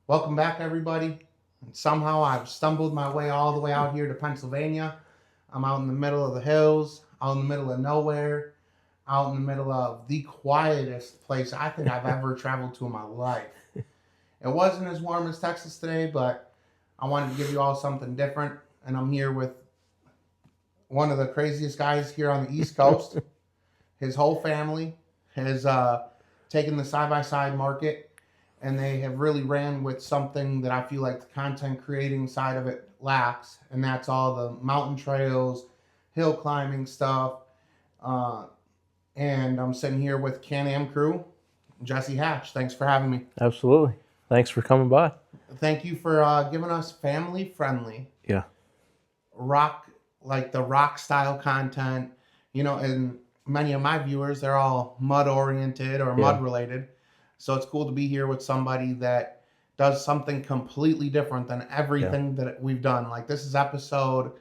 Welcome back, everybody. And somehow I've stumbled my way all the way out here to Pennsylvania. I'm out in the middle of the hills, out in the middle of nowhere, out in the middle of the quietest place I think I've ever traveled to in my life. It wasn't as warm as Texas today, but I wanted to give you all something different. And I'm here with one of the craziest guys here on the East Coast. His whole family has taken the side-by-side market, and they have really ran with something that I feel like the content creating side of it lacks, and that's all the mountain trails, hill climbing stuff. And I'm sitting here with Canam Crew, Jesse Hatch. Thanks for having me. Absolutely. Thanks for coming by. Thank you for giving us family-friendly rock, like the rock style content, and many of my viewers, they're all mud oriented or mud related. So it's cool to be here with somebody that does something completely different than everything that we've done. Like, this is episode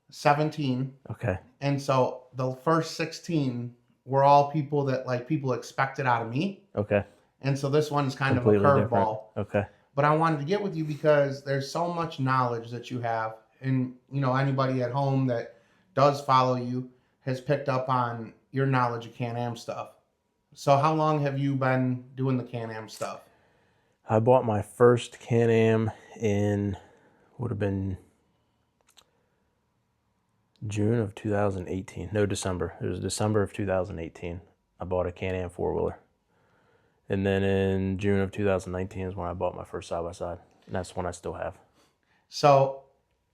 17. Okay. And so the first 16 were all people that people expected out of me. Okay. And so this one is kind Completely of a curveball. Okay. But I wanted to get with you because there's so much knowledge that you have. And, anybody at home that does follow you has picked up on your knowledge of Can-Am stuff. So how long have you been doing the Can-Am stuff? I bought my first Can-Am in, would have been June of 2018. No, December. It was December of 2018. I bought a Can-Am four-wheeler. And then in June of 2019 is when I bought my first side-by-side. And that's one I still have. So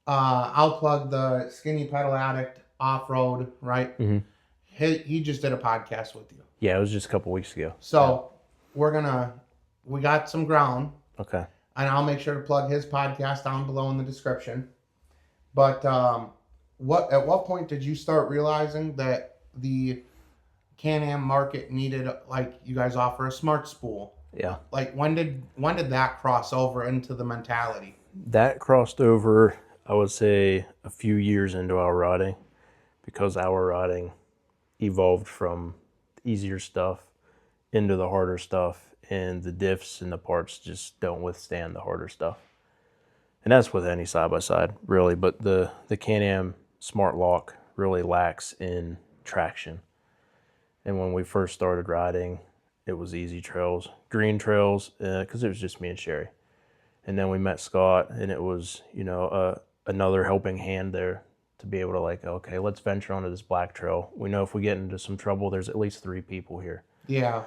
I'll plug the Skinny Pedal Addict Off-Road, right? Mm-hmm. He just did a podcast with you. Yeah, it was just a couple weeks ago. So we got some ground. Okay. And I'll make sure to plug his podcast down below in the description. But at what point did you start realizing that the Can-Am market needed, you guys offer a smart spool? Yeah. When did that cross over into the mentality? That crossed over, I would say, a few years into our riding, because our riding evolved from easier stuff into the harder stuff, and the diffs and the parts just don't withstand the harder stuff. And that's with any side-by-side, really, but the Can-Am Smart Lock really lacks in traction. And when we first started riding, it was easy trails, green trails, because it was just me and Sherry. And then we met Scott, and it was, another helping hand there to be able to okay, let's venture onto this black trail. We know if we get into some trouble, there's at least 3 people here. Yeah.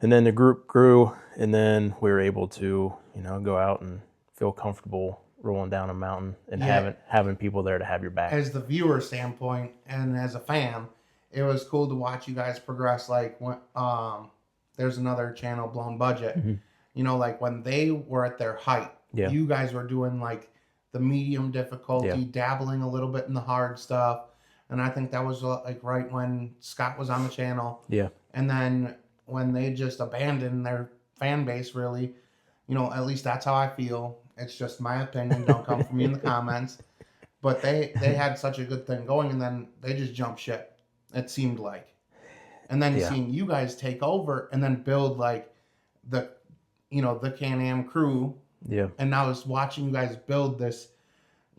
And then the group grew, and then we were able to, go out and feel comfortable rolling down a mountain and having people there to have your back. As the viewer standpoint and as a fan, it was cool to watch you guys progress. There's another channel, Blown Budget. Mm-hmm. When they were at their height, you guys were doing the medium difficulty, dabbling a little bit in the hard stuff. And I think that was right when Scott was on the channel. Yeah. And then when they just abandoned their fan base, really, at least that's how I feel. It's just my opinion. Don't come for me in the comments. But they had such a good thing going, and then they just jumped ship, it seemed like. And then seeing you guys take over and then build the Can-Am Crew. Yeah. And now it's watching you guys build this,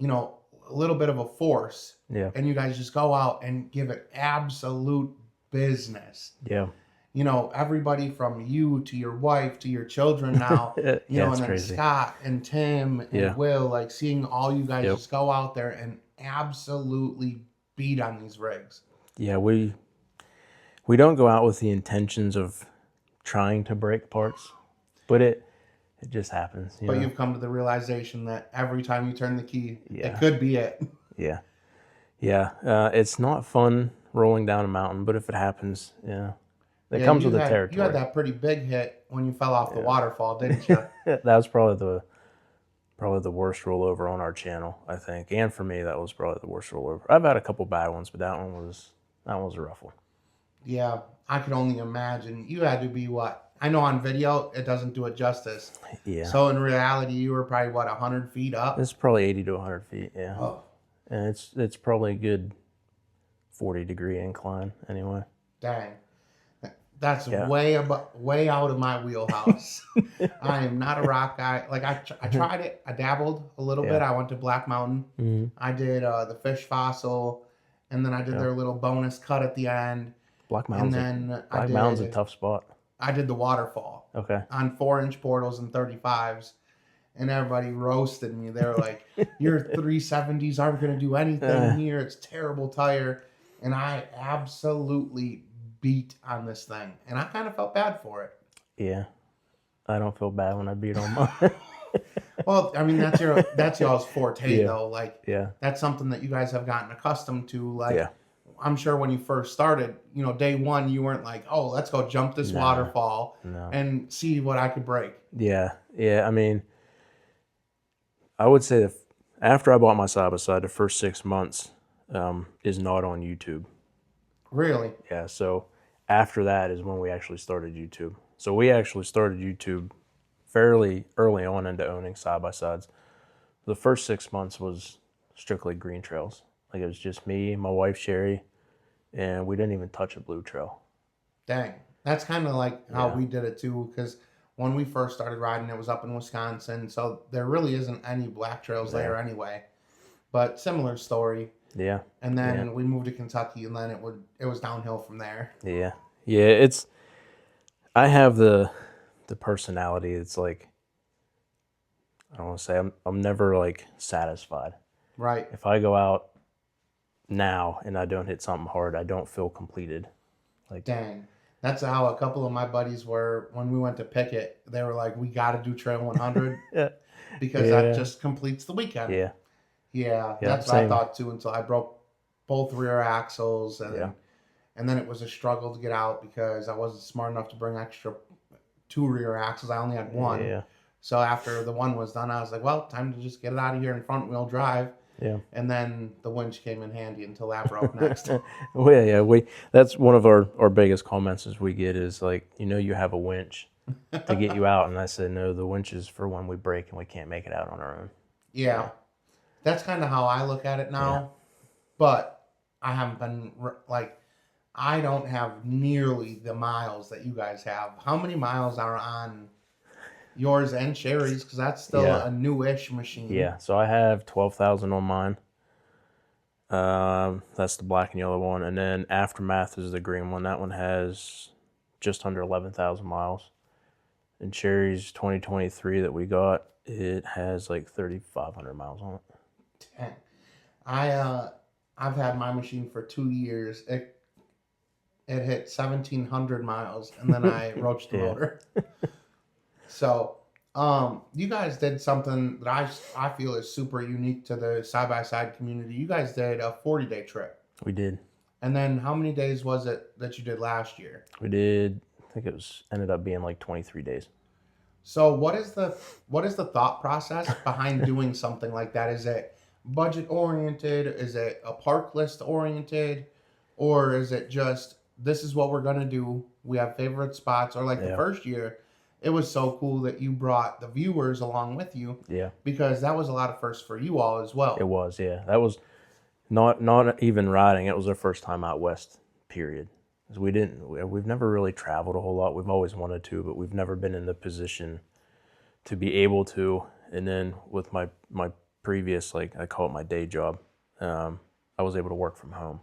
a little bit of a force. Yeah. And you guys just go out and give it absolute business. Yeah. Everybody from you to your wife to your children now, and then crazy. Scott and Tim and Will, seeing all you guys just go out there and absolutely beat on these rigs. Yeah, we don't go out with the intentions of trying to break parts, but it just happens. But you've come to the realization that every time you turn the key, it could be it. Yeah. Yeah. It's not fun rolling down a mountain, but if it happens, it comes with the territory. You had that pretty big hit when you fell off the waterfall, didn't you? That was probably the worst rollover on our channel, I think. And for me, that was probably the worst rollover. I've had a couple bad ones, but that one was a rough one. Yeah, I could only imagine. You had to be what? I know on video it doesn't do it justice. Yeah. So in reality, you were probably 100 feet up? It's probably 80 to 100 feet. Yeah. Oh. And it's probably a good 40-degree incline anyway. Dang. That's way out of my wheelhouse. I am not a rock guy. Like I tried it. I dabbled a little bit. I went to Black Mountain. Mm-hmm. I did the fish fossil, and then I did their little bonus cut at the end. Black And Mountain's then Black Mountain's a tough spot. I did the waterfall. Okay. On 4-inch portals and 35s, and everybody roasted me. They were like, "Your 370s aren't going to do anything here. It's terrible tire," and I absolutely beat on this thing, and I kind of felt bad for it. Yeah, I don't feel bad when I beat on mine. Well, I mean that's y'all's forte though. Like, that's something that you guys have gotten accustomed to. Like, I'm sure when you first started, day one, you weren't like, "Oh, let's go jump this waterfall and see what I could break." Yeah. I mean, I would say that after I bought my side by side, the first 6 months is not on YouTube. Really? Yeah, so after that is when we actually started YouTube. So we actually started YouTube fairly early on into owning side-by-sides. The first 6 months was strictly green trails. Like, it was just me, my wife, Sherry, and we didn't even touch a blue trail. Dang. That's kind of like how we did it too, because when we first started riding, it was up in Wisconsin, so there really isn't any black trails there anyway. But similar story. Yeah. And then we moved to Kentucky, and then it was downhill from there. Yeah. I have the personality. It's like, I don't want to say I'm never like satisfied. Right. If I go out now and I don't hit something hard, I don't feel completed. Like, dang. That's how a couple of my buddies were when we went to Pickett. They were like, "We got to do Trail 100 because that just completes the weekend." Yeah, that's what I thought too, until I broke both rear axles, and then it was a struggle to get out because I wasn't smart enough to bring extra 2 rear axles. I only had 1. Yeah. So after the 1 was done, I was like, well, time to just get it out of here in front wheel drive. Yeah. And then the winch came in handy until that broke next. Well, that's one of our biggest comments is we get is like, you have a winch to get you out. And I said, no, the winch is for when we break and we can't make it out on our own. Yeah. That's kind of how I look at it now. Yeah. But I haven't been, I don't have nearly the miles that you guys have. How many miles are on yours and Sherry's? Because that's still a newish machine. Yeah, so I have 12,000 on mine. That's the black and yellow one. And then Aftermath is the green one. That one has just under 11,000 miles. And Sherry's 2023 that we got, it has like 3,500 miles on it. Dang. I've had my machine for 2 years. It hit 1,700 miles, and then I roached the motor. So, you guys did something that I feel is super unique to the side-by-side community. You guys did a 40-day trip. We did. And then how many days was it that you did last year? We did, I think ended up being like 23 days. So what is the thought process behind doing something like that? Is it budget oriented? Is it a park list oriented? Or is it just, this is what we're going to do? We have favorite spots. Or like the first year, it was so cool that you brought the viewers along with you. Yeah. Because that was a lot of firsts for you all as well. It was, yeah. That was not even riding. It was our first time out west, period. Because we've never really traveled a whole lot. We've always wanted to, but we've never been in the position to be able to. And then with my previous, like I call it my day job, I was able to work from home.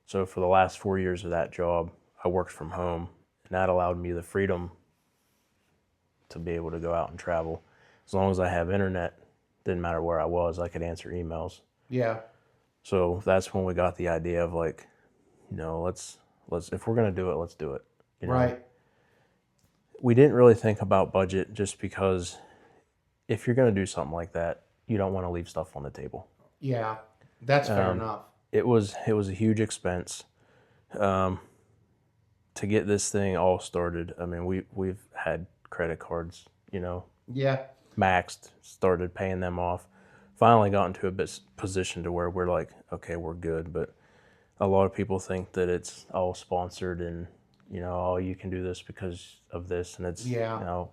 So for the last 4 years of that job, I worked from home, and that allowed me the freedom to be able to go out and travel. As long as I have internet, didn't matter where I was, I could answer emails. Yeah. So that's when we got the idea of like, let's if we're gonna do it, let's do it. Right. We didn't really think about budget just because if you're gonna do something like that, you don't want to leave stuff on the table. Yeah, that's fair enough. It was a huge expense to get this thing all started. I mean, we've had credit cards, maxed, started paying them off. Finally got into a position to where we're like, okay, we're good. But a lot of people think that it's all sponsored and, oh, you can do this because of this. And it's,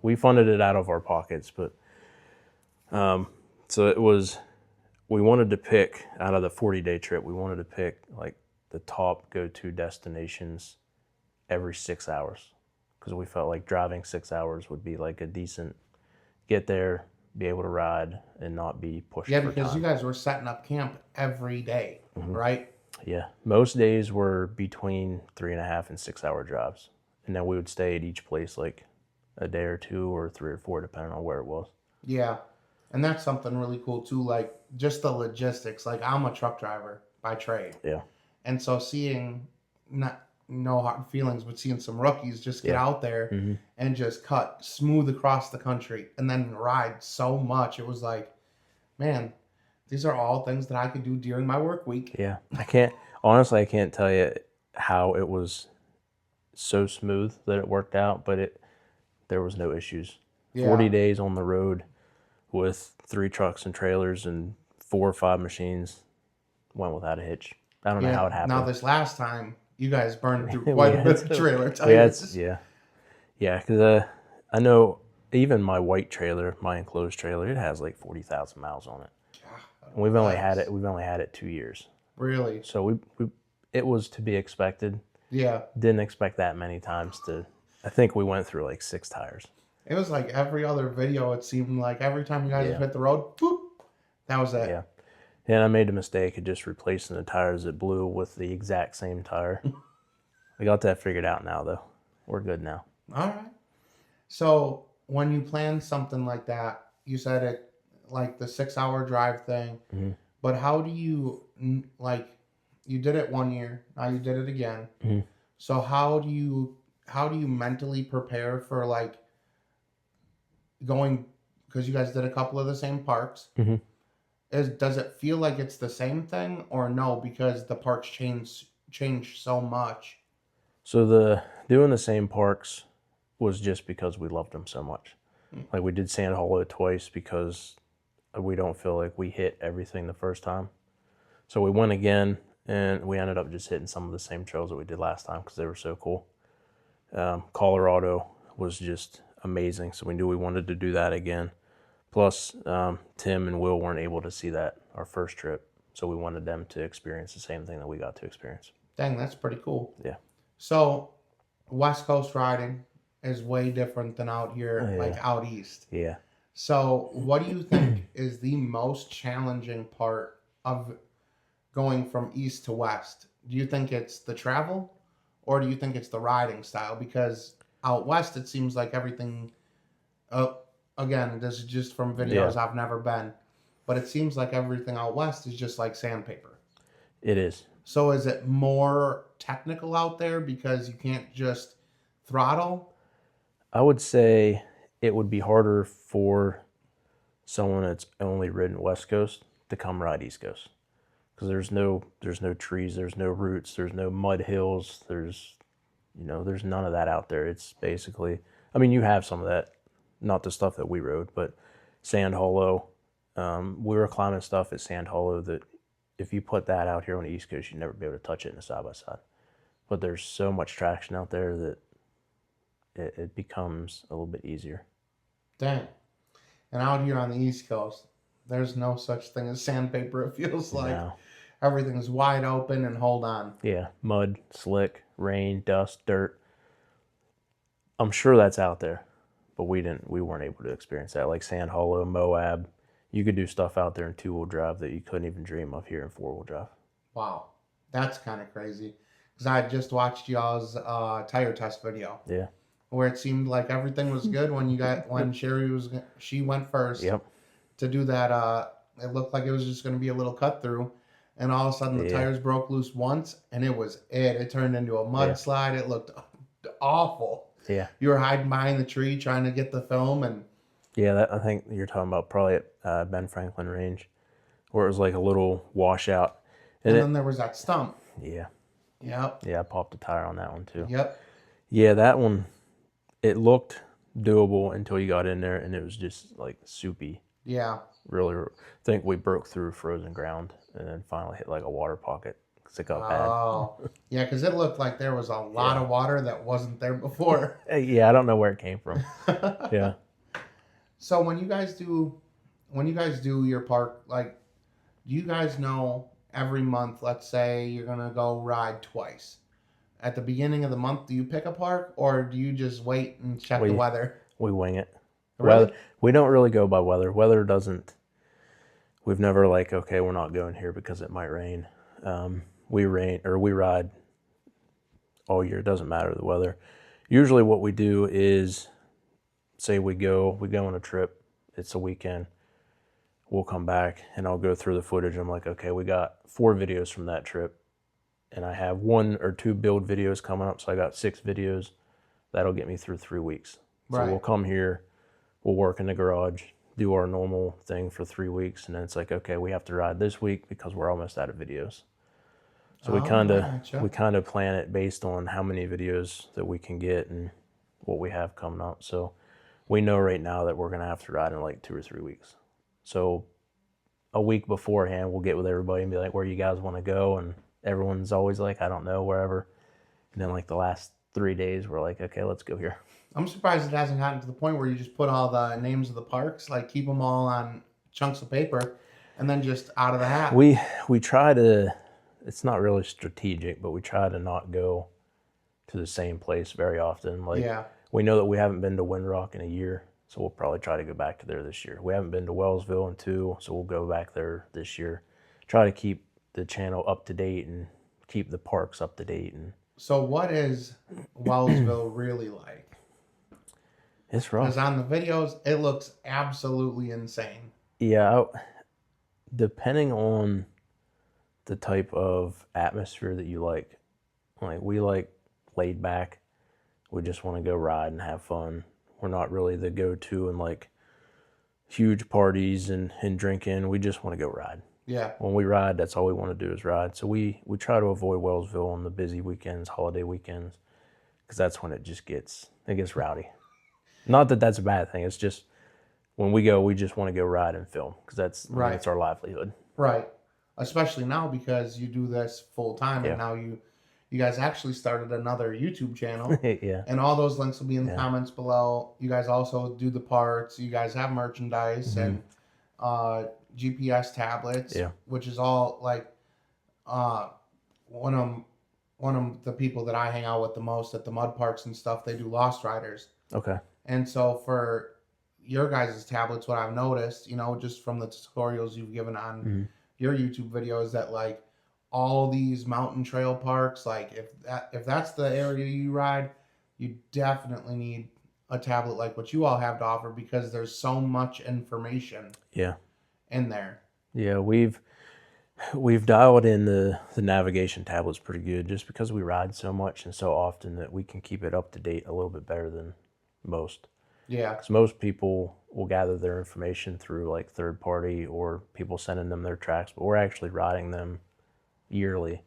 we funded it out of our pockets. But so it was, we wanted to pick, out of the 40-day trip, we wanted to pick like the top go-to destinations every 6 hours because we felt like driving 6 hours would be like a decent get there, be able to ride, and not be pushed for because time. you guys were setting up camp every day, right? Yeah. Most days were between 3.5 and 6 hour drives. And then we would stay at each place like a day or two or 3 or 4, depending on where it was. Yeah. And that's something really cool too, like just the logistics. Like I'm a truck driver by trade. Yeah. And so seeing no hard feelings, but seeing some rookies just get out there and just cut smooth across the country and then ride so much. It was like, man, these are all things that I could do during my work week. Yeah. I can't tell you how it was so smooth that it worked out, but there was no issues. Yeah. 40 days on the road with 3 trucks and trailers and 4 or 5 machines went without a hitch. I don't know how it happened. Now this last time, you guys burned through quite a bit of trailer tires. Yeah, because I know even my white trailer, my enclosed trailer, it has like 40,000 miles on it. And we've only had it 2 years. Really? So it was to be expected. Yeah. Didn't expect that many times I think we went through like 6 tires. It was like every other video, it seemed like every time you guys hit the road, boop, that was it. Yeah. And I made a mistake of just replacing the tires that blew with the exact same tire. We got that figured out now, though. We're good now. All right. So when you plan something like that, you said it like the 6 hour drive thing, but how do you, like, you did it 1 year, now you did it again. So how do you mentally prepare for like going, because you guys did a couple of the same parks. Does it feel like it's the same thing or no, because the parks change so much? So doing the same parks was just because we loved them so much. Like we did Sand Hollow twice because we don't feel like we hit everything the first time. So we went again and we ended up just hitting some of the same trails that we did last time because they were so cool. Colorado was just amazing, so we knew we wanted to do that again. Plus, Tim and Will weren't able to see that our first trip, so we wanted them to experience the same thing that we got to experience. Dang, that's pretty cool. Yeah. So, West Coast riding is way different than out here, like out east. Yeah. So, what do you think is the most challenging part of going from east to west? Do you think it's the travel, or do you think it's the riding style? Because out west, it seems like everything. Again, this is just from videos. I've never been, but it seems like everything out west is just like sandpaper. It is. So is it more technical out there because you can't just throttle? I would say it would be harder for someone that's only ridden West Coast to come ride East Coast because there's no trees, there's no roots, there's no mud hills, there's none of that out there. It's basically, I mean, you have some of that, not the stuff that we rode, but Sand Hollow. We were climbing stuff at Sand Hollow that if you put that out here on the East Coast, you'd never be able to touch it in a side-by-side. But there's so much traction out there that it becomes a little bit easier. Dang. And out here on the East Coast, there's no such thing as sandpaper, it feels like. No. Everything's wide open and hold on. Yeah, mud, slick, rain, dust, dirt. I'm sure that's out there, but we weren't able to experience that. Like Sand Hollow, Moab, you could do stuff out there in 2-wheel drive that you couldn't even dream of here in 4-wheel drive. Wow, that's kind of crazy. Because I just watched y'all's tire test video. Yeah. Where it seemed like everything was good when she went first. Yep. To do that, it looked like it was just going to be a little cut through, and all of a sudden the tires broke loose once, and it was it. It turned into a mudslide. It looked awful. Yeah. You were hiding behind the tree trying to get the film, and I think you're talking about probably at Ben Franklin Range, where it was like a little washout, and then there was that stump. Yeah. Yep. Yeah, I popped a tire on that one too. Yep. Yeah, that one, it looked doable until you got in there, and it was just like soupy. Yeah. Really, I think we broke through frozen ground and then finally hit like a water pocket because it got bad. Oh, yeah, because it looked like there was a lot of water that wasn't there before. Yeah, I don't know where it came from. Yeah. So when you guys do your park, like, do you guys know every month, let's say you're gonna go ride twice, at the beginning of the month, do you pick a park or do you just wait and check the weather? We wing it. Really? Weather, we don't really go by weather. Weather doesn't. We've never like, okay, we're not going here because it might rain. We ride all year. It doesn't matter the weather. Usually, what we do is, say we go on a trip. It's a weekend. We'll come back and I'll go through the footage. I'm like, okay, we got 4 videos from that trip, and I have 1 or 2 build videos coming up, so I got 6 videos. That'll get me through 3 weeks. So we'll come here, we'll work in the garage, do our normal thing for 3 weeks, and then it's like, okay, we have to ride this week because we're almost out of videos. So we kind of plan it based on how many videos that we can get and what we have coming up. So we know right now that we're gonna have to ride in like 2 or 3 weeks. So a week beforehand, we'll get with everybody and be like, where you guys want to go? And everyone's always like, I don't know, wherever. And then like the last 3 days, we're like, okay, let's go here. I'm surprised it hasn't gotten to the point where you just put all the names of the parks, like keep them all on chunks of paper, and then just out of the hat. We try to. It's not really strategic, but we try to not go to the same place very often. Like we know that we haven't been to Windrock in a year, so we'll probably try to go back to there this year. We haven't been to Wellsville in 2, so we'll go back there this year. Try to keep the channel up to date and keep the parks up to date. And so, what is Wellsville really like? It's rough. Because on the videos, it looks absolutely insane. Yeah, depending on the type of atmosphere that you like we like laid back. We just want to go ride and have fun. We're not really the go-to and like huge parties and drinking. We just want to go ride. Yeah. When we ride, that's all we want to do is ride. So we try to avoid Wellsville on the busy weekends, holiday weekends, because that's when it gets rowdy. Not that that's a bad thing. It's just when we go, we just want to go ride and film because that's our livelihood. Right. Especially now because you do this full time, and now you guys actually started another YouTube channel. Yeah. And all those links will be in the comments below. You guys also do the parts. You guys have merchandise and GPS tablets, which is all like one of the people that I hang out with the most at the mud parks and stuff. They do Lost Riders. Okay. And so for your guys' tablets, what I've noticed, just from the tutorials you've given on your YouTube videos, that like all these mountain trail parks, like if that's the area you ride, you definitely need a tablet like what you all have to offer because there's so much information in there. Yeah, we've dialed in the navigation tablets pretty good just because we ride so much and so often that we can keep it up to date a little bit better than most. Yeah. Because most people will gather their information through like third party or people sending them their tracks, but we're actually riding them yearly.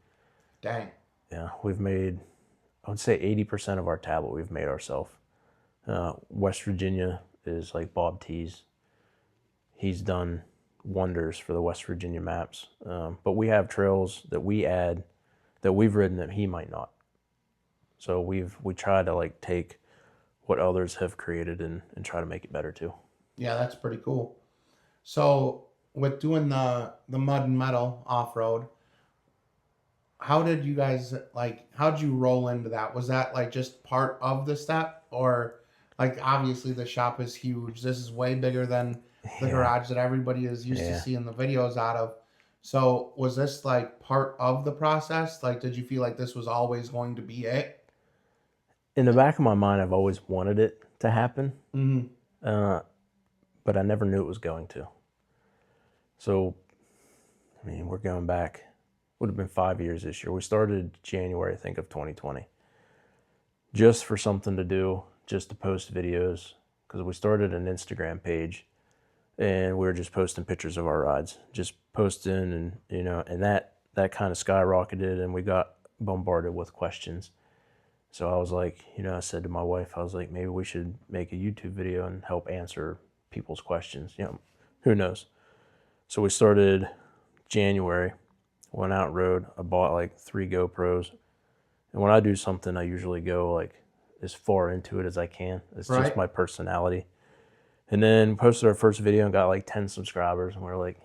Dang. Yeah, we've made, I would say 80% of our tablet we've made ourselves. West Virginia is like Bob T's. He's done wonders for the West Virginia maps. But we have trails that we add that we've ridden that he might not. So we try to like take what others have created and try to make it better too. Yeah, that's pretty cool. So with doing the mud and metal off-road, how'd you roll into that? Was that like just part of the step, or like obviously the shop is huge. This is way bigger than the garage that everybody is used to seeing the videos out of. So was this like part of the process? Like, did you feel like this was always going to be it? In the back of my mind, I've always wanted it to happen, but I never knew it was going to. So, I mean, we're going back, would have been 5 years this year. We started January, I think, of 2020, just for something to do, just to post videos, because we started an Instagram page, and we were just posting pictures of our rides, just posting, and that kind of skyrocketed, and we got bombarded with questions. So I was like, I said to my wife, I was like, maybe we should make a YouTube video and help answer people's questions. Who knows? So we started January, went out and rode. I bought like 3 GoPros. And when I do something, I usually go like as far into it as I can. It's just my personality. And then posted our first video and got like 10 subscribers. And we were like,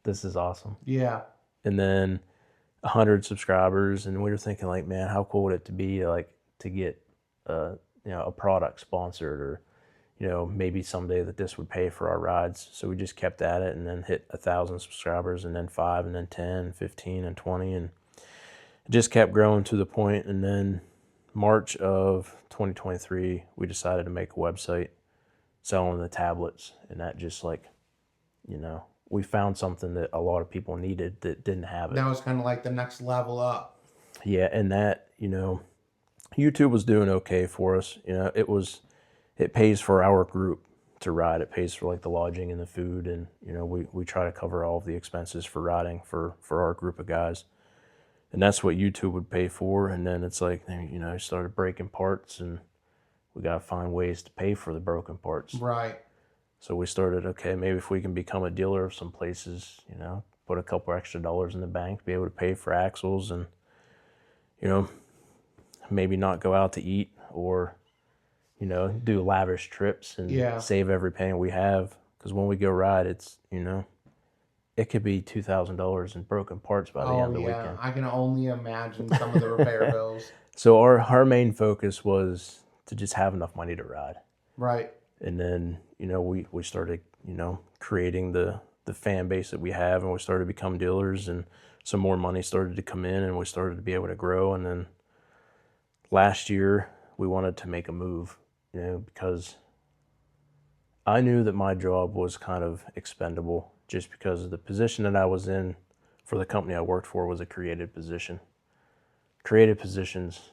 this is awesome. Yeah. And then 100 subscribers, and we were thinking like, man, how cool would it to be like to get a product sponsored, or maybe someday that this would pay for our rides. So we just kept at it, and then hit 1,000 subscribers, and then 5, and then 10, 15, and 20, and it just kept growing to the point. And then March of 2023, we decided to make a website selling the tablets, and that just like, we found something that a lot of people needed that didn't have it. That was kind of like the next level up. Yeah, and that, YouTube was doing okay for us. It pays for our group to ride. It pays for like the lodging and the food, and we try to cover all of the expenses for riding for our group of guys. And that's what YouTube would pay for. And then it's like, I started breaking parts, and we got to find ways to pay for the broken parts. Right. So we started, okay, maybe if we can become a dealer of some places, put a couple extra dollars in the bank, be able to pay for axles, and, maybe not go out to eat, or, do lavish trips and save every penny we have. Because when we go ride, it's, it could be $2,000 in broken parts by the end of the weekend. I can only imagine some of the repair bills. So our main focus was to just have enough money to ride. Right. And then, we started, creating the fan base that we have, and we started to become dealers, and some more money started to come in, and we started to be able to grow. And then last year we wanted to make a move, because I knew that my job was kind of expendable, just because of the position that I was in for the company I worked for was a creative position. Creative positions,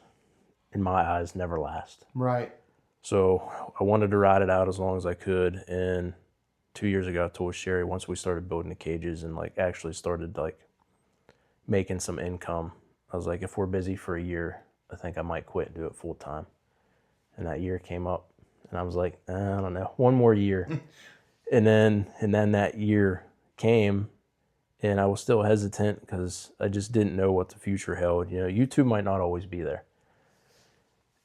in my eyes, never last. Right. So I wanted to ride it out as long as I could. And 2 years ago, I told Sherry, once we started building the cages and like actually started like making some income, I was like, if we're busy for a year, I think I might quit and do it full time. And that year came up, and I was like, I don't know, one more year. and then that year came, and I was still hesitant because I just didn't know what the future held. YouTube might not always be there.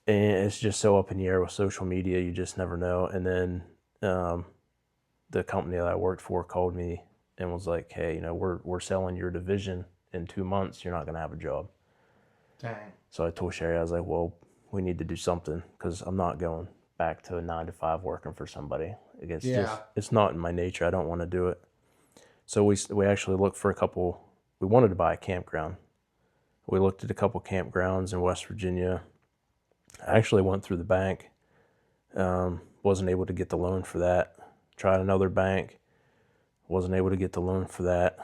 And it's just so up in the air with social media, you just never know. And then the company that I worked for called me and was like, hey, we're selling your division in 2 months. You're not going to have a job. Dang. So I told Sherry, I was like, well, we need to do something, because I'm not going back to a 9-to-5 working for somebody. It's not in my nature. I don't want to do it. So we actually looked for we wanted to buy a campground. We looked at a couple campgrounds in West Virginia. I actually went through the bank, wasn't able to get the loan for that. Tried another bank, wasn't able to get the loan for that.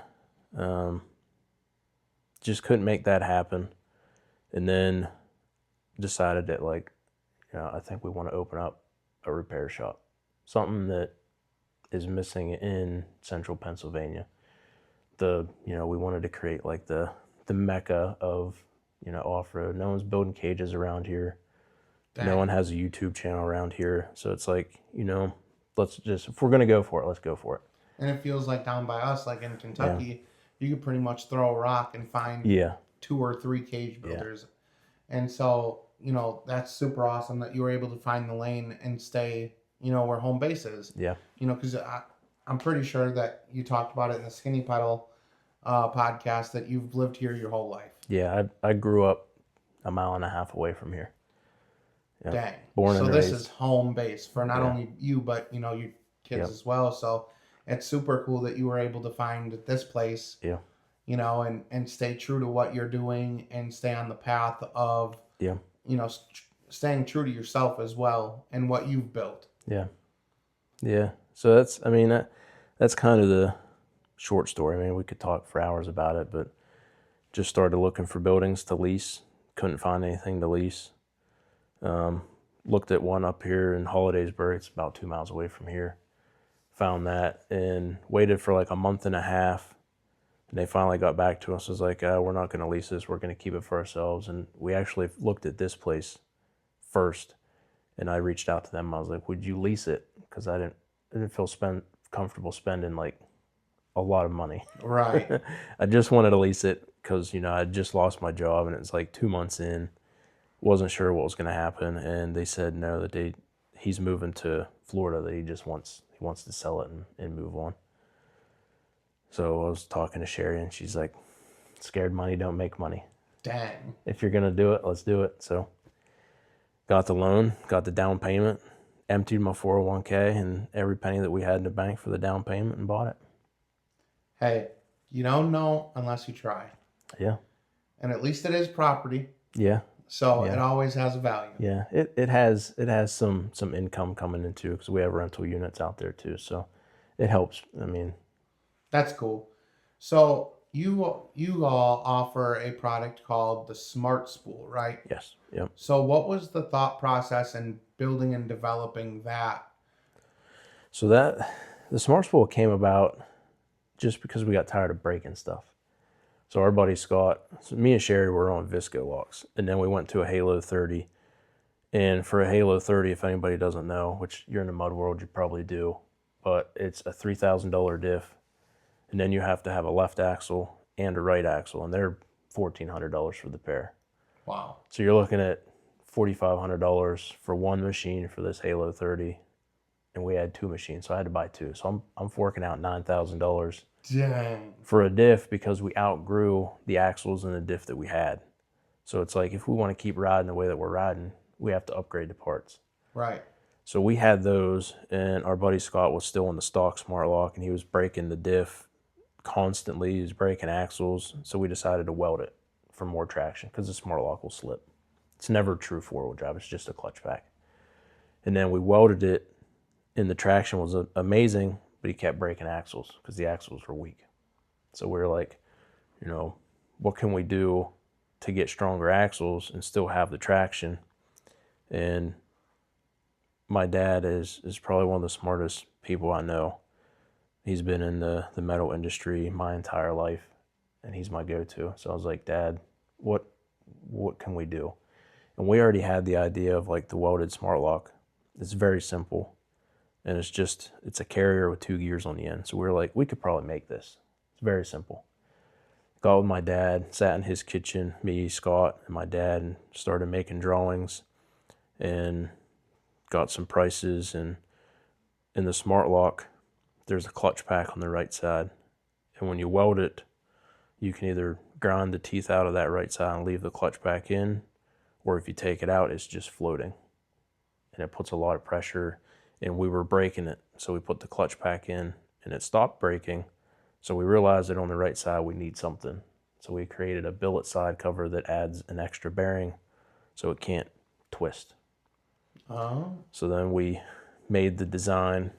Just couldn't make that happen. And then decided that I think we want to open up a repair shop, something that is missing in central Pennsylvania. We wanted to create like the mecca of, off-road. No one's building cages around here. Dang. No one has a YouTube channel around here. So it's like, if we're going to go for it, let's go for it. And it feels like down by us, like in Kentucky, you could pretty much throw a rock and find 2 or 3 cage builders. Yeah. And so, that's super awesome that you were able to find the lane and stay, where home base is. Yeah. Because I'm pretty sure that you talked about it in the Skinny Pedal podcast, that you've lived here your whole life. Yeah, I grew up a mile and a half away from here. Yep. Dang. Born and raised. So this is home base for not only you, but, your kids as well. So it's super cool that you were able to find this place, and stay true to what you're doing and stay on the path of, staying true to yourself as well and what you've built. Yeah. Yeah. So that's kind of the short story. We could talk for hours about it, but just started looking for buildings to lease. Couldn't find anything to lease. Looked at one up here in Hollidaysburg. It's about 2 miles away from here. Found that and waited for like a month and a half. And they finally got back to us. It was like, we're not going to lease this. We're going to keep it for ourselves. And we actually looked at this place first. And I reached out to them. I was like, would you lease it? Because I didn't feel comfortable spending like a lot of money. Right. I just wanted to lease it because, I just lost my job, and it's like 2 months in. Wasn't sure what was going to happen. And they said no, that he's moving to Florida, that he wants to sell it and move on. So I was talking to Sherry, and she's like, Scared money don't make money. Dang. If you're going to do it, let's do it. So got the loan, got the down payment, emptied my 401k and every penny that we had in the bank for the down payment and bought it. Hey, you don't know unless you try. Yeah. And at least it is property. Yeah. So it always has a value. Yeah. It has some income coming in too, because we have rental units out there too. So it helps. I mean, that's cool. So you all offer a product called the Smart Spool, right? Yes. Yep. So what was the thought process in building and developing that? So the Smart Spool came about just because we got tired of breaking stuff. So our buddy Scott, so me and Sherry were on Visco locks, and then we went to a Halo 30. And for a Halo 30, if anybody doesn't know, which you're in the mud world, you probably do, but it's a $3,000 diff, and then you have to have a left axle and a right axle, and they're $1,400 for the pair. Wow. So you're looking at $4,500 for one machine for this Halo 30, and we had two machines, so I had to buy two. So I'm forking out $9,000 for a diff because we outgrew the axles and the diff that we had. So it's like if we want to keep riding the way that we're riding, we have to upgrade the parts. Right. So we had those, and our buddy Scott was still in the stock Smart Lock, and he was breaking the diff constantly. He was breaking axles, so we decided to weld it for more traction because the Smart Lock will slip. It's never true four-wheel drive. It's just a clutch pack. And then we welded it, and the traction was amazing, but he kept breaking axles because the axles were weak. So we were like, what can we do to get stronger axles and still have the traction? And my dad is probably one of the smartest people I know. He's been in the metal industry my entire life, and he's my go-to. So I was like, Dad, what can we do? And we already had the idea of like the welded Smart Lock. It's very simple, and it's a carrier with two gears on the end. So we were like, we could probably make this. It's very simple. Got with my dad, sat in his kitchen, me, Scott, and my dad, and started making drawings and got some prices. And in the Smart Lock, there's a clutch pack on the right side. And when you weld it, you can either grind the teeth out of that right side and leave the clutch pack in, or if you take it out, it's just floating. And it puts a lot of pressure, and we were breaking it. So we put the clutch pack in, and it stopped breaking. So we realized that on the right side, we need something. So we created a billet side cover that adds an extra bearing so it can't twist. Oh. So then we made the design,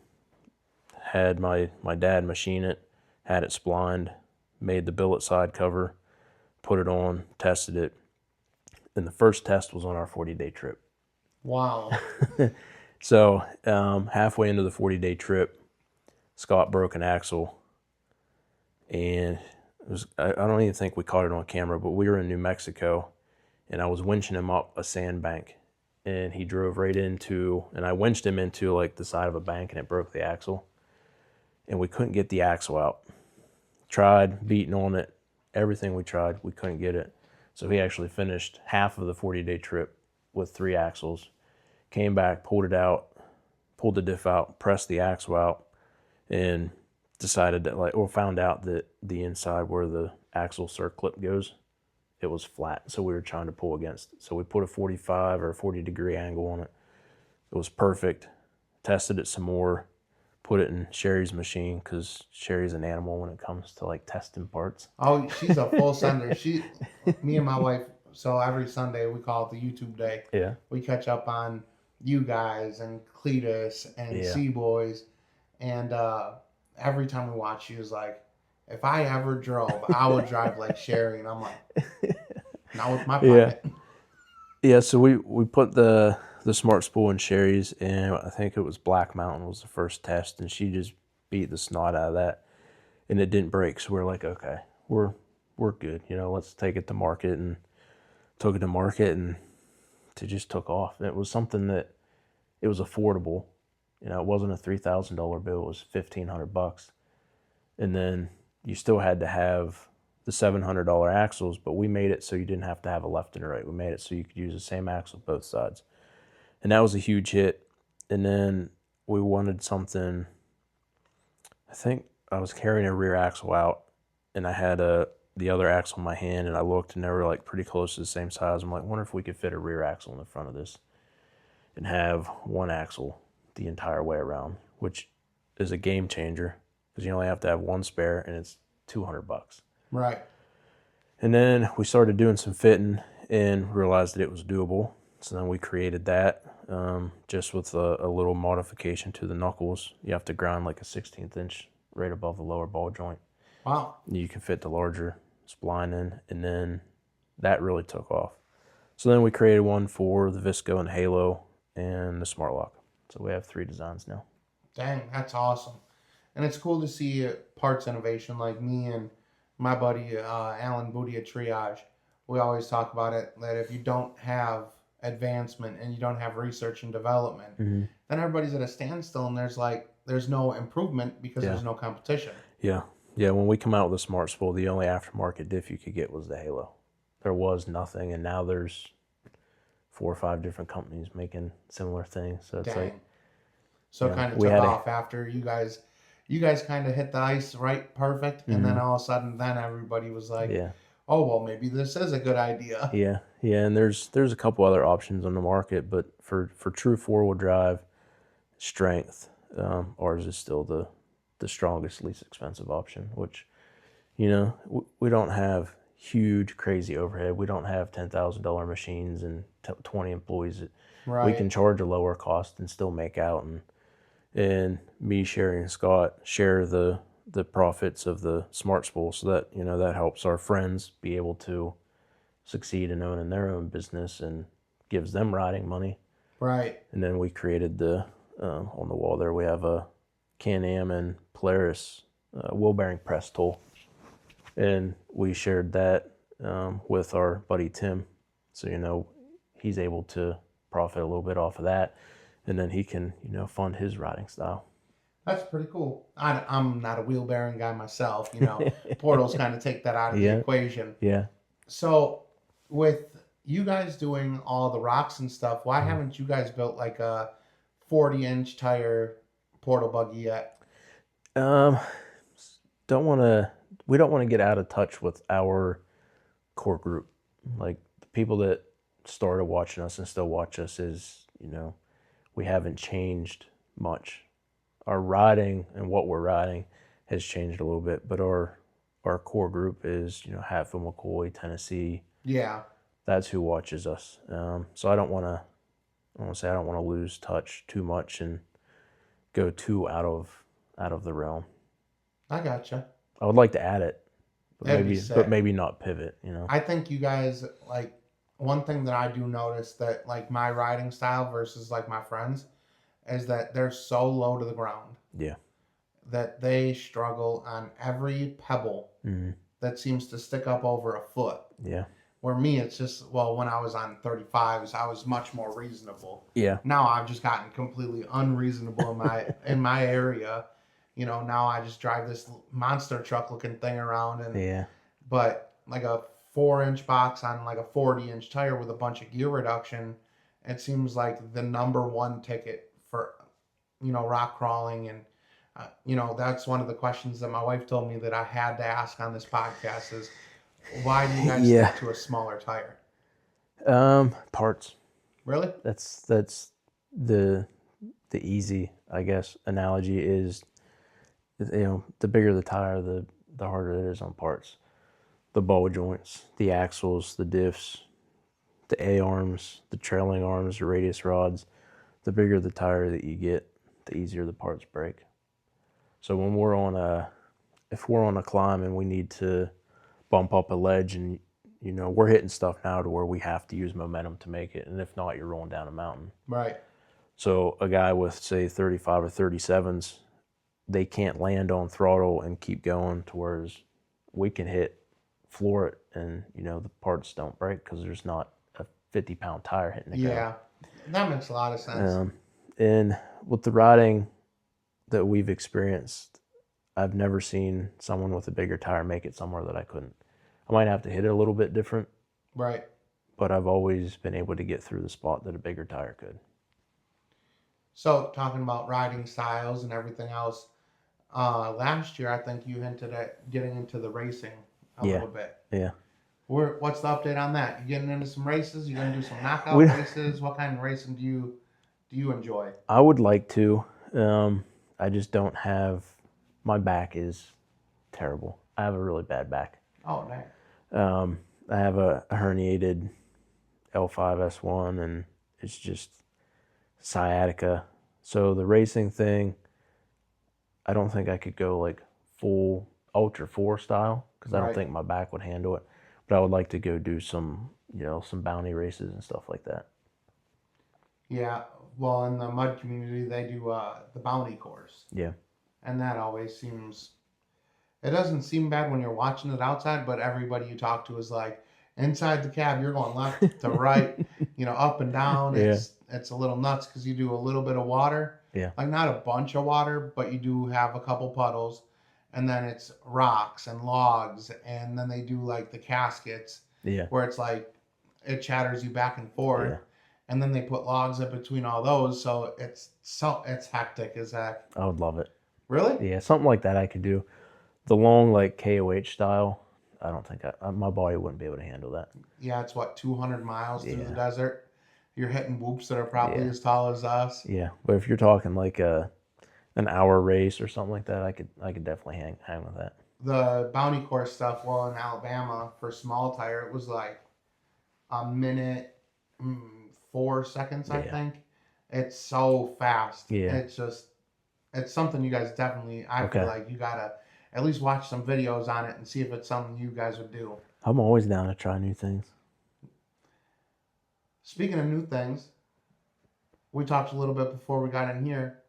had my dad machine it, had it splined, made the billet side cover, put it on, tested it. And the first test was on our 40-day trip. Wow. So halfway into the 40-day trip, Scott broke an axle. And I don't even think we caught it on camera, but we were in New Mexico, and I was winching him up a sandbank. And he drove right into, and I winched him into like the side of a bank, and it broke the axle. And we couldn't get the axle out. Tried beating on it, everything we tried, we couldn't get it. So he actually finished half of the 40-day trip with 3 axles, came back, pulled it out, pulled the diff out, pressed the axle out, and decided that found out that the inside where the axle circlip goes, it was flat. So we were trying to pull against it. So we put a 45 or a 40-degree angle on it. It was perfect. Tested it some more, put it in Sherry's machine because Sherry's an animal when it comes to like testing parts. Oh, she's a full sender. Me and my wife, so every Sunday we call it the YouTube day. Yeah. We catch up on you guys and Cletus and Seaboys. And every time we watch, she was like, if I ever drove, I would drive like Sherry. And I'm like, not with my pocket. Yeah, so we put the Smart Spool in Sherry's, and I think it was Black Mountain was the first test, and she just beat the snot out of that, and it didn't break. So we're like, okay, we're good. Let's take it to market, and took it to market, and it just took off. And it was something that it was affordable. It wasn't a $3,000 bill. It was $1,500, and then you still had to have the $700 axles, but we made it so you didn't have to have a left and a right. We made it so you could use the same axle both sides. And that was a huge hit. And then we wanted something, I think I was carrying a rear axle out, and I had the the other axle in my hand, and I looked, and they were like pretty close to the same size. I'm like, wonder if we could fit a rear axle in the front of this and have one axle the entire way around, which is a game changer because you only have to have one spare, and it's $200. Right. And then we started doing some fitting and realized that it was doable. So then we created that just with a little modification to the knuckles. You have to grind like a 16th inch right above the lower ball joint. Wow. You can fit the larger spline in, and then that really took off. So then we created one for the Visco and Halo and the Smart Lock. So we have 3 designs now. Dang, that's awesome. And it's cool to see parts innovation like me and my buddy Alan Booty at Triage. We always talk about it, that if you don't have advancement and you don't have research and development, then everybody's at a standstill, and there's no improvement because there's no competition. Yeah. When we come out with the Smart Spool, the only aftermarket diff you could get was the Halo. There was nothing, and now there's 4 or 5 different companies making similar things. So it's like, so it kind of took off after you guys kind of hit the ice right perfect, and then all of a sudden then everybody was like, oh well, maybe this is a good idea. And there's a couple other options on the market, but for true 4-wheel drive strength, ours is still the strongest, least expensive option, which, we don't have huge crazy overhead. We don't have $10,000 machines and 20 employees. Right. We can charge a lower cost and still make out, and me, Sherry, and Scott share the profits of the Smart Spool, so that that helps our friends be able to succeed in owning their own business and gives them riding money. Right. And then we created the on the wall there we have a Canam and Polaris wheel bearing press tool, and we shared that with our buddy Tim, so he's able to profit a little bit off of that, and then he can fund his riding style. That's pretty cool. I'm not a wheel bearing guy myself. Portals kind of take that out of the equation. Yeah. So with you guys doing all the rocks and stuff, why haven't you guys built like a 40-inch tire portal buggy yet? We don't want to get out of touch with our core group. Like the people that started watching us and still watch us is, we haven't changed much. Our riding and what we're riding has changed a little bit, but our core group is, Hatfield, McCoy, Tennessee. Yeah. That's who watches us. So I don't want to lose touch too much and go too out of the realm. I gotcha. I would like to add it, but maybe not pivot, I think you guys, like, one thing that I do notice that, like, my riding style versus, like, my friends is that they're so low to the ground. Yeah. That they struggle on every pebble that seems to stick up over a foot. Yeah. Where me, it's just, when I was on 35s, I was much more reasonable. Yeah. Now I've just gotten completely unreasonable in my area. Now I just drive this monster truck looking thing around, but like a 4-inch box on like a 40-inch tire with a bunch of gear reduction, it seems like the number one ticket for, rock crawling. And, that's one of the questions that my wife told me that I had to ask on this podcast is, why do you guys stick to a smaller tire? Parts. Really? That's the easy, I guess, analogy is, the bigger the tire, the harder it is on parts. The ball joints, the axles, the diffs, the A-arms, the trailing arms, the radius rods. The bigger the tire that you get, the easier the parts break. So when if we're on a climb and we need to bump up a ledge, and we're hitting stuff now to where we have to use momentum to make it, and if not, you're rolling down a mountain. Right. So a guy with, say, 35 or 37s, they can't land on throttle and keep going, to whereas we can floor it, and the parts don't break because there's not a 50-pound tire hitting the ground. Yeah, that makes a lot of sense. And with the riding that we've experienced, I've never seen someone with a bigger tire make it somewhere that I couldn't. I might have to hit it a little bit different. Right. But I've always been able to get through the spot that a bigger tire could. So, talking about riding styles and everything else, last year I think you hinted at getting into the racing a little bit. Yeah. What's the update on that? You getting into some races? You gonna do some knockout races? What kind of racing do you enjoy? I would like to. I just don't have. My back is terrible. I have a really bad back. Oh, nice. I have a herniated L5S1, and it's just sciatica. So the racing thing, I don't think I could go like full Ultra 4 style because I don't think my back would handle it. But I would like to go do some bounty races and stuff like that. Yeah, well, in the mud community, they do the bounty course. Yeah. And that always seems, it doesn't seem bad when you're watching it outside, but everybody you talk to is like, inside the cab, you're going left to right, up and down. Yeah. It's a little nuts because you do a little bit of water. Yeah. Like not a bunch of water, but you do have a couple puddles. And then it's rocks and logs. And then they do like the caskets. Yeah. Where it's like, it chatters you back and forth. Yeah. And then they put logs in between all those. So it's hectic as heck. I would love it. Really? Yeah, something like that I could do. The long, like, KOH style, I don't think my body wouldn't be able to handle that. Yeah, it's 200 miles through the desert. You're hitting whoops that are probably as tall as us. Yeah, but if you're talking like an hour race or something like that, I could definitely hang with that. The bounty course stuff, well, in Alabama for small tire, it was like a minute, 4 seconds, I think. It's so fast. Yeah. It's something you guys definitely, I feel like you gotta at least watch some videos on it and see if it's something you guys would do. I'm always down to try new things. Speaking of new things, we talked a little bit before we got in here.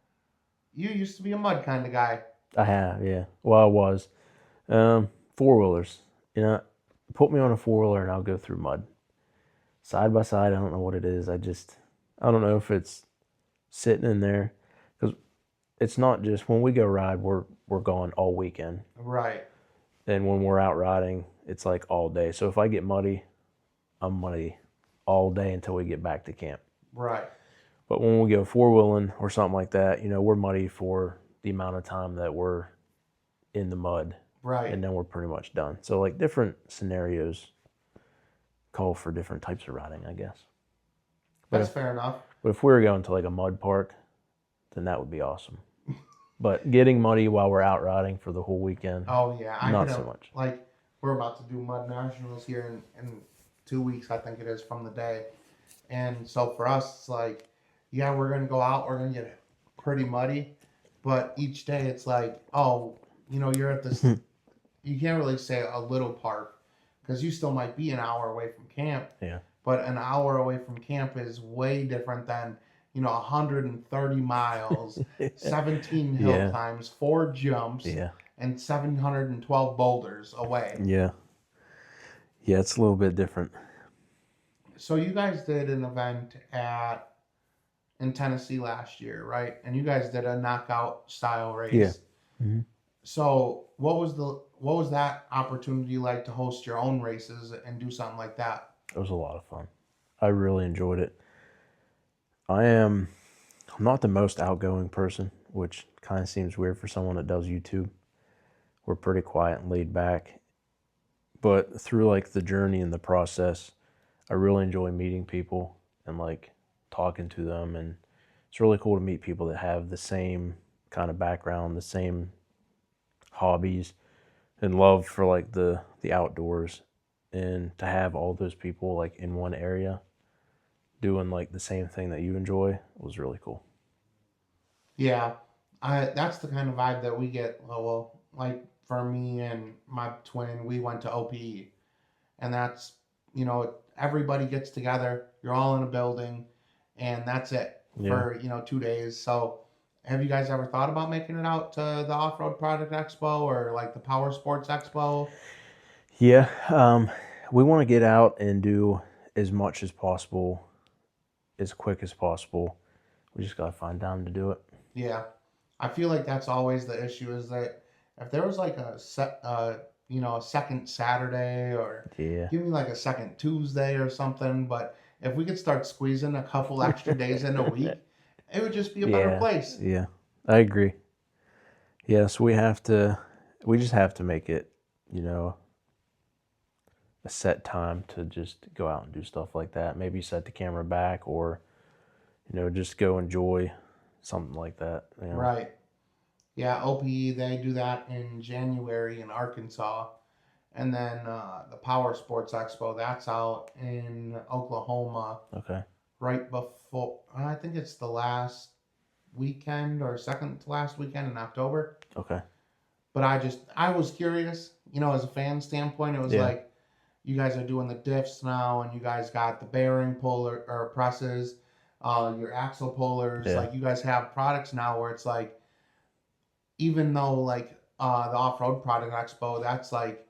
You used to be a mud kind of guy. I have, yeah. Well, I was. Four-wheelers. Put me on a four-wheeler and I'll go through mud. Side by side, I don't know what it is. I don't know if it's sitting in there. Because it's not just, when we go ride, we're gone all weekend. Right. And when we're out riding, it's like all day. So if I get muddy, I'm muddy all day until we get back to camp. Right. But when we go four-wheeling or something like that, we're muddy for the amount of time that we're in the mud. Right. And then we're pretty much done. So like different scenarios call for different types of riding, I guess. That's fair enough. But if we were going to like a mud park, then that would be awesome. But getting muddy while we're out riding for the whole weekend, oh yeah, not so much. Like we're about to do mud nationals here in 2 weeks, I think it is from the day. And so for us, it's like, yeah, we're gonna go out, we're gonna get pretty muddy, but each day it's like, oh, you're at this. You can't really say a little park because you still might be an hour away from camp. Yeah. But an hour away from camp is way different than 130 miles, 17 hill climbs, 4 jumps, and 712 boulders away. Yeah. Yeah, it's a little bit different. So you guys did an event in Tennessee last year, right? And you guys did a knockout style race. Yeah. Mm-hmm. So what was that opportunity like to host your own races and do something like that? It was a lot of fun. I really enjoyed it. I'm not the most outgoing person, which kind of seems weird for someone that does YouTube. We're pretty quiet and laid back. But through like the journey and the process, I really enjoy meeting people and like talking to them. And it's really cool to meet people that have the same kind of background, the same hobbies and love for like the outdoors. And to have all those people like in one area doing like the same thing that you enjoy was really cool. Yeah, that's the kind of vibe that we get. Well, like for me and my twin, we went to OPE, and that's everybody gets together. You're all in a building, and that's it for 2 days. So, have you guys ever thought about making it out to the Off-Road Product Expo or like the Power Sports Expo? Yeah, we want to get out and do as much as possible, as quick as possible. We just got to find time to do it. Yeah. I feel like that's always the issue is that if there was like a second Saturday or give me like a second Tuesday or something, but if we could start squeezing a couple extra days in a week, it would just be a better place. Yeah, I agree. Yes, we just have to make it, a set time to just go out and do stuff like that. Maybe set the camera back, or just go enjoy something like that. Right. Yeah, OPE, they do that in January in Arkansas. And then the Power Sports Expo, that's out in Oklahoma Okay. right before, I think it's the last weekend or second to last weekend in October. Okay. But I was curious, as a fan standpoint, it was like, you guys are doing the diffs now, and you guys got the bearing puller or presses, your axle pullers. Yeah. Like, you guys have products now where it's like, even though like the off-road product expo, that's like,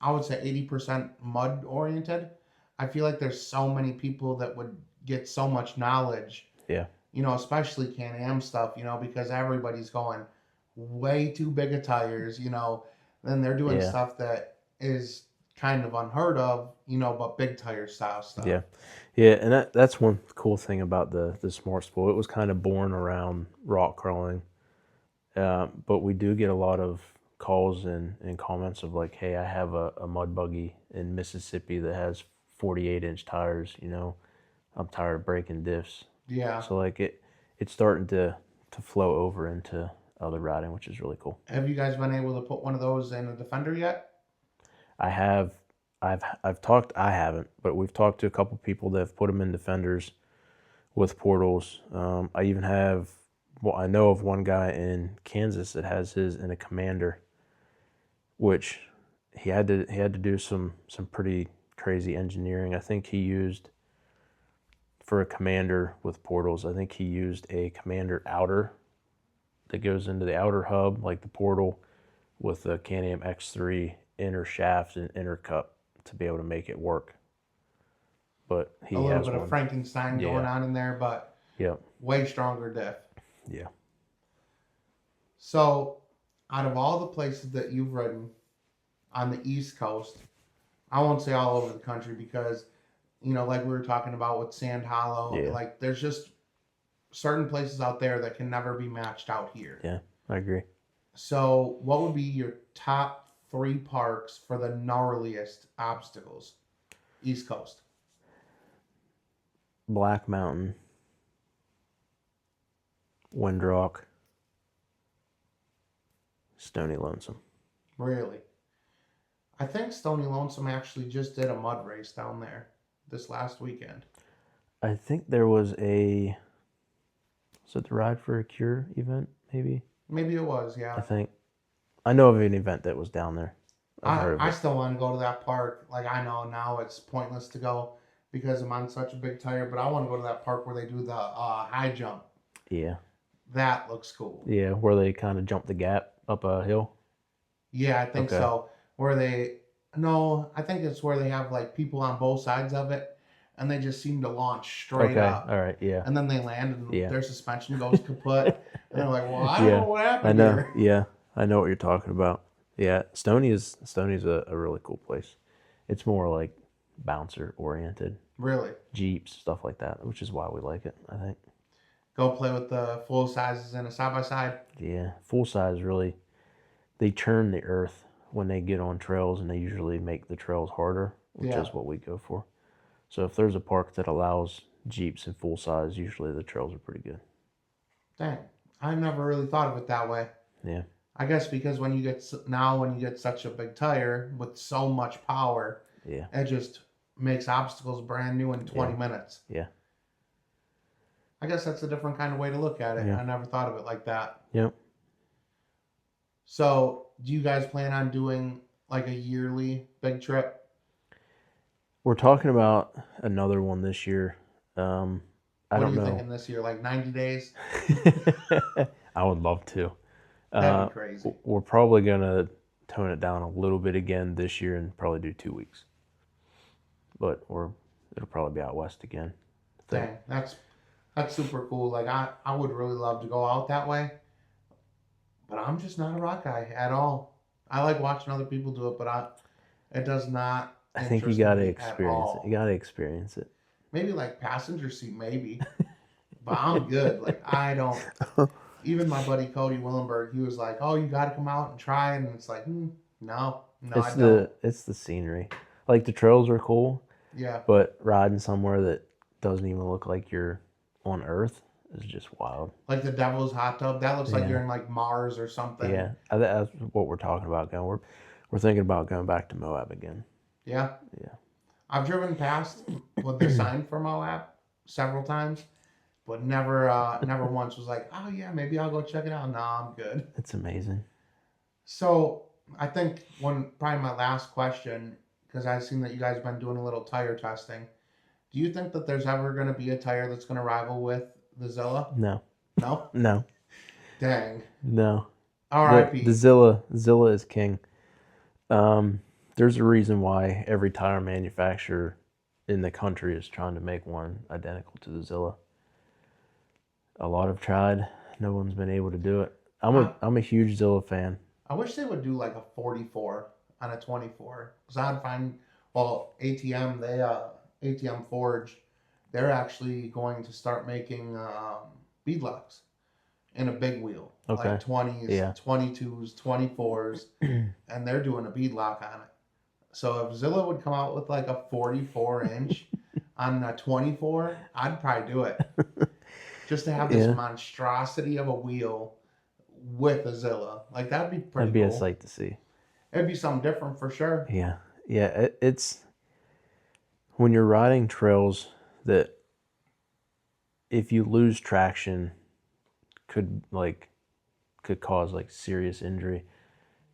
I would say 80% mud oriented. I feel like there's so many people that would get so much knowledge. Yeah. Especially Can-Am stuff, because everybody's going way too big of tires, then they're doing stuff that is kind of unheard of, but big tire style stuff. Yeah. Yeah, and that's one cool thing about the Smart Spool. It was kind of born around rock crawling. But we do get a lot of calls and comments of like, hey, I have a mud buggy in Mississippi that has 48-inch tires, I'm tired of breaking diffs. Yeah. So like it's starting to flow over into other riding, which is really cool. Have you guys been able to put one of those in a Defender yet? I have. I've talked. I haven't, but we've talked to a couple people that have put them in Defenders with portals. I even have. Well, I know of one guy in Kansas that has his in a Commander, which he had to do some pretty crazy engineering. I think he used, for a Commander with portals, I think he used a Commander outer that goes into the outer hub, like the portal, with the Can-Am X3 inner shaft and inner cup to be able to make it work. But he has a little bit of Frankenstein going on in there, but way stronger diff. Yeah. So, out of all the places that you've ridden on the East Coast, I won't say all over the country because, like we were talking about with Sand Hollow, like there's just certain places out there that can never be matched out here. Yeah, I agree. So, what would be your top 3 parks for the gnarliest obstacles, East Coast? Black Mountain, Windrock, Stony Lonesome. Really? I think Stony Lonesome actually just did a mud race down there this last weekend. I think there was the Ride for a Cure event, maybe? Maybe it was, yeah. I think. I know of an event that was down there. I still want to go to that park. Like, I know now it's pointless to go because I'm on such a big tire, but I want to go to that park where they do the high jump. Yeah. That looks cool. Yeah, where they kind of jump the gap up a hill. Yeah, I think so. I think it's where they have like people on both sides of it, and they just seem to launch straight up. All right, yeah. And then they land, and their suspension goes kaput. And they're like, "Well, I don't know what happened." I know. Here. Yeah, I know what you're talking about. Yeah, Stony's a really cool place. It's more like bouncer oriented. Really. Jeeps, stuff like that, which is why we like it, I think. Go play with the full sizes in a side by side. Yeah, full size really. They churn the earth when they get on trails, and they usually make the trails harder, which is what we go for. So if there's a park that allows Jeeps in full size, usually the trails are pretty good. Dang, I never really thought of it that way. Yeah. I guess because when you get such a big tire with so much power, it just makes obstacles brand new in 20 minutes. Yeah. I guess that's a different kind of way to look at it. Yeah. I never thought of it like that. Yep. So, do you guys plan on doing like a yearly big trip? We're talking about another one this year. I don't know. What are you thinking this year? Like 90 days? I would love to. That'd be crazy. We're probably going to tone it down a little bit again this year and probably do 2 weeks. But it'll probably be out west again. Dang, that's super cool. Like I would really love to go out that way. But I'm just not a rock guy at all. I like watching other people do it, but it does not. I think you got to experience it. You got to experience it. Maybe like passenger seat, maybe. But I'm good. Like I don't. Even my buddy Cody Willenberg, he was like, "Oh, you got to come out and try." And it's like, no, I don't. It's the scenery. Like the trails are cool. Yeah. But riding somewhere that doesn't even look like you're on Earth is just wild. Like the Devil's Hot Tub, that looks like you're in like Mars or something. Yeah, that's what we're talking about. We're thinking about going back to Moab again. Yeah. Yeah. I've driven past with the sign for Moab several times, but never once was like, oh yeah, maybe I'll go check it out. No, I'm good. It's amazing. So I think probably my last question, because I've seen that you guys have been doing a little tire testing. Do you think that there's ever going to be a tire that's going to rival with the Zilla? No. No? No. Dang. No. R.I.P. The Zilla is king. There's a reason why every tire manufacturer in the country is trying to make one identical to the Zilla. A lot have tried. No one's been able to do it. I'm a huge Zilla fan. I wish they would do like a 44 on a 24. Because I'd find, well, ATM Forge, they're actually going to start making beadlocks in a big wheel. Okay. Like 20s, 22s, 24s, and they're doing a beadlock on it. So if Zilla would come out with like a 44-inch on a 24, I'd probably do it. Just to have this monstrosity of a wheel with a Zilla. Like, that'd be pretty cool. That'd be a sight to see. It'd be something different for sure. Yeah. Yeah, it's when you're riding trails that if you lose traction could cause like serious injury.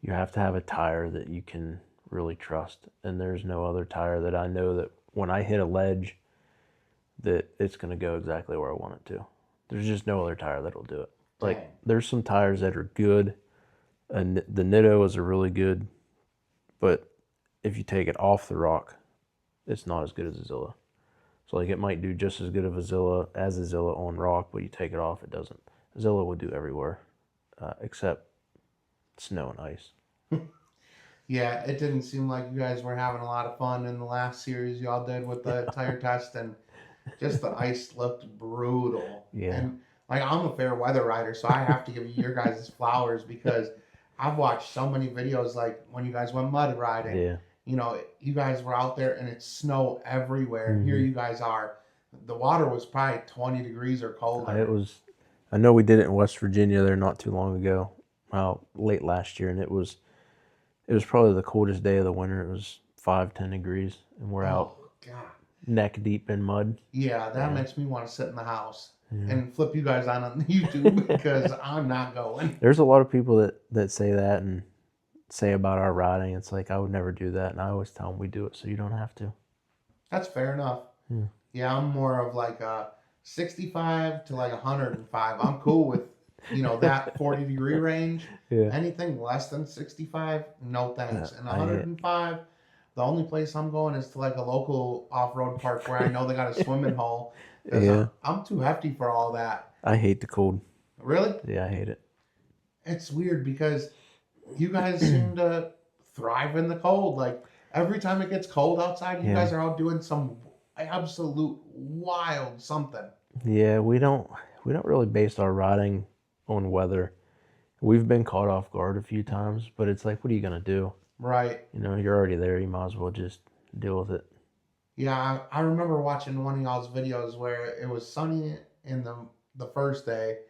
You have to have a tire that you can really trust, and there's no other tire that I know that when I hit a ledge that it's going to go exactly where I want it to. There's just no other tire that'll do it. Like, there's some tires that are good, and the Nitto is a really good, but if you take it off the rock, it's not as good as a Zilla. So like, it might do just as good of a Zilla as a Zilla on rock, but you take it off, it doesn't. Zilla would do everywhere, except snow and ice. Yeah, it didn't seem like you guys were having a lot of fun in the last series y'all did with the tire test, and just the ice looked brutal. Yeah. And like, I'm a fair weather rider, so I have to give you your guys' flowers, because I've watched so many videos, like when you guys went mud riding. Yeah. You know, you guys were out there and it's snow everywhere. And here you guys are. The water was probably 20 degrees or colder. I know we did it in West Virginia there not too long ago, late last year, and it was probably the coldest day of the winter. It was 5-10 degrees, and we're out neck deep in mud. Yeah, that makes me want to sit in the house and flip you guys on YouTube, because I'm not going. There's a lot of people that say that and say about our riding. It's like, I would never do that, and I always tell them we do it so you don't have to. That's fair enough. Yeah, I'm more of like a 65 to like 105. I'm cool with, that 40-degree range. Yeah. Anything less than 65, no thanks. And 105, the only place I'm going is to like a local off-road park where I know they got a swimming hole. Yeah. I'm too hefty for all that. I hate the cold. Really? Yeah, I hate it. It's weird because you guys seem to thrive in the cold. Like, every time it gets cold outside, you guys are out doing some absolute wild something. Yeah, we don't really base our riding on weather. We've been caught off guard a few times, but it's like, what are you gonna do? Right. You're already there. You might as well just deal with it. Yeah, I remember watching one of y'all's videos where it was sunny in the first day,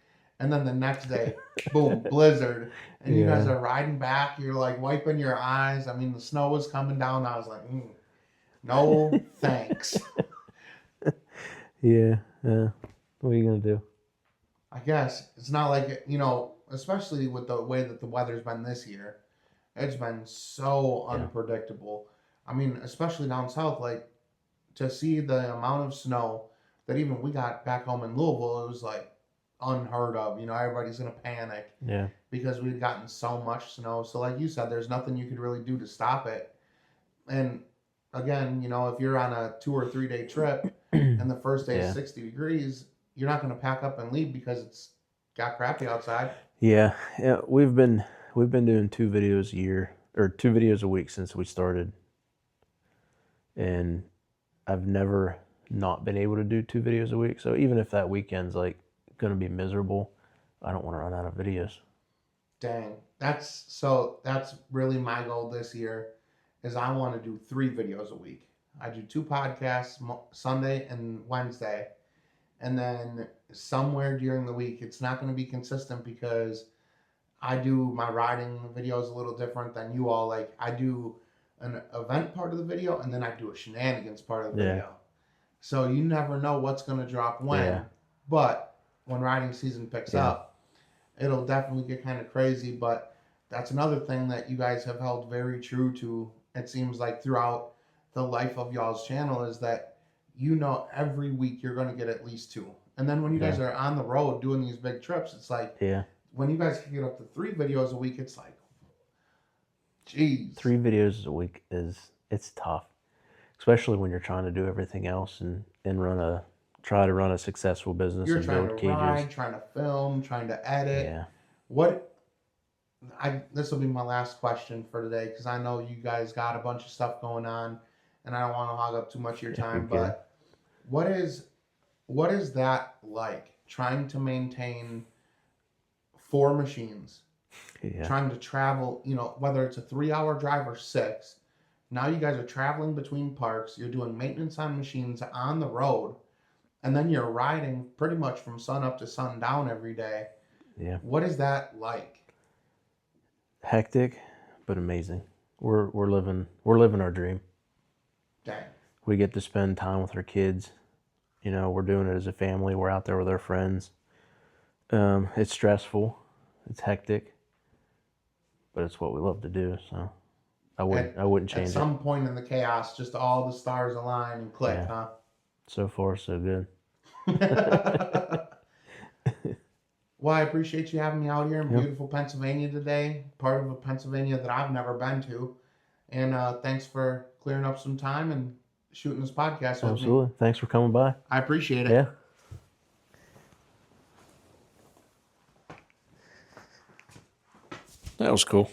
and then the next day, boom, blizzard. And you guys are riding back. You're like wiping your eyes. I mean, the snow was coming down. I was like, no thanks. Yeah. What are you going to do? I guess it's not like, especially with the way that the weather's been this year, it's been so unpredictable. I mean, especially down south, like, to see the amount of snow that even we got back home in Louisville, it was like unheard of. Everybody's going to panic. Yeah. Because we've gotten so much snow. So like you said, there's nothing you could really do to stop it. And again, if you're on a 2 or 3 day trip and the first day is 60 degrees, you're not going to pack up and leave because it's got crappy outside. Yeah. We've been doing 2 videos a year, or 2 videos a week since we started. And I've never not been able to do 2 videos a week. So even if that weekend's like going to be miserable, I don't want to run out of videos. Dang. That's really my goal this year, is I want to do 3 videos a week. I do 2 podcasts, Sunday and Wednesday. And then somewhere during the week, it's not going to be consistent because I do my riding videos a little different than you all. Like, I do an event part of the video, and then I do a shenanigans part of the video. So you never know what's going to drop when. Yeah. But when riding season picks up, it'll definitely get kind of crazy. But that's another thing that you guys have held very true to, it seems like, throughout the life of y'all's channel, is that you know every week you're going to get at least 2. And then when you guys are on the road doing these big trips, it's like, when you guys can get up to 3 videos a week, it's like, geez. 3 videos a week it's tough, especially when you're trying to do everything else and try to run a successful business. You're and trying build to ride, trying to film, trying to edit. This will be my last question for today, because I know you guys got a bunch of stuff going on, and I don't want to hog up too much of your time. But what is that like, trying to maintain 4 machines, trying to travel, whether it's a 3-hour drive or 6. Now you guys are traveling between parks, you're doing maintenance on machines on the road, and then you're riding pretty much from sun up to sundown every day. Yeah. What is that like? Hectic, but amazing. We're living our dream. Dang. We get to spend time with our kids. We're doing it as a family. We're out there with our friends. It's stressful. It's hectic, but it's what we love to do. So I wouldn't change it. At some point in the chaos, just all the stars align and click, huh? So far, so good. Well, I appreciate you having me out here in beautiful Pennsylvania today, part of a Pennsylvania that I've never been to. And thanks for clearing up some time and shooting this podcast with me. Absolutely. Thanks for coming by. I appreciate it. Yeah. That was cool.